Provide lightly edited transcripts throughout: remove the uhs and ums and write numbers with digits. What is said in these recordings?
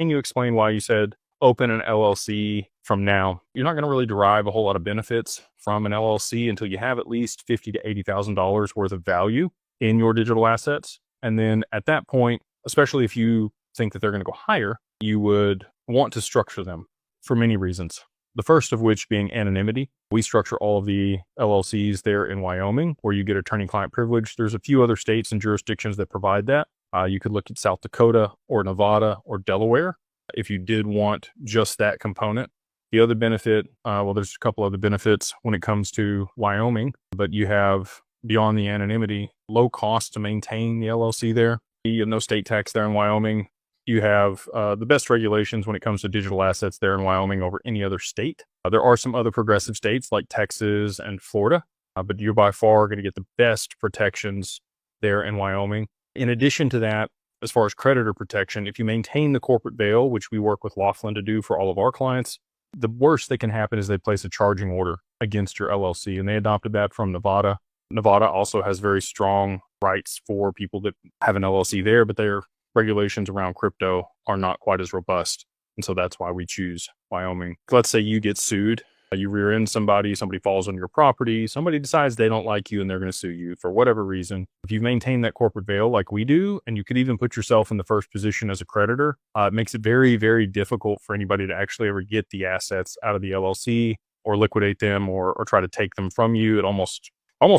Can you explain why you said open an LLC from now? You're not going to really derive a whole lot of benefits from an LLC until you have at least $50,000 to $80,000 worth of value in your digital assets. And then at that point, especially if you think that they're going to go higher, you would want to structure them for many reasons. The first of which being anonymity. We structure all of the LLCs there in Wyoming, where you get attorney-client privilege. There's a few other states and jurisdictions that provide that. You could look at South Dakota or Nevada or Delaware if you did want just that component. The other benefit, there's a couple other benefits when it comes to Wyoming, but you have, beyond the anonymity, low cost to maintain the LLC there. You have no state tax there in Wyoming. You have the best regulations when it comes to digital assets there in Wyoming over any other state. There are some other progressive states like Texas and Florida, but you're by far going to get the best protections there in Wyoming. In addition to that, as far as creditor protection, if you maintain the corporate veil, which we work with Laughlin to do for all of our clients, the worst that can happen is they place a charging order against your LLC, and they adopted that from Nevada. Nevada also has very strong rights for people that have an LLC there, but their regulations around crypto are not quite as robust. And so that's why we choose Wyoming. Let's say you get sued, you rear end somebody falls on your property, somebody decides they don't like you and they're going to sue you for whatever reason. If you maintain that corporate veil like we do, and you could even put yourself in the first position as a creditor, it makes it very, very difficult for anybody to actually ever get the assets out of the LLC or liquidate them or try to take them from you. It almost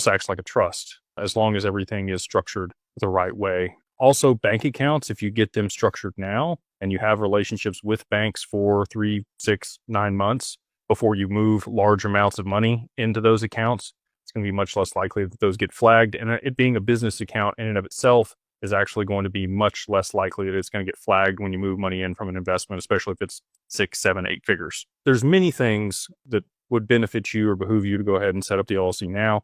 acts like a trust as long as everything is structured the right way. Also, bank accounts, if you get them structured now and you have relationships with banks for 3, 6, 9 months before you move large amounts of money into those accounts, it's going to be much less likely that those get flagged. And it being a business account in and of itself is actually going to be much less likely that it's going to get flagged when you move money in from an investment, especially if it's 6, 7, 8 figures. There's many things that would benefit you or behoove you to go ahead and set up the LLC now.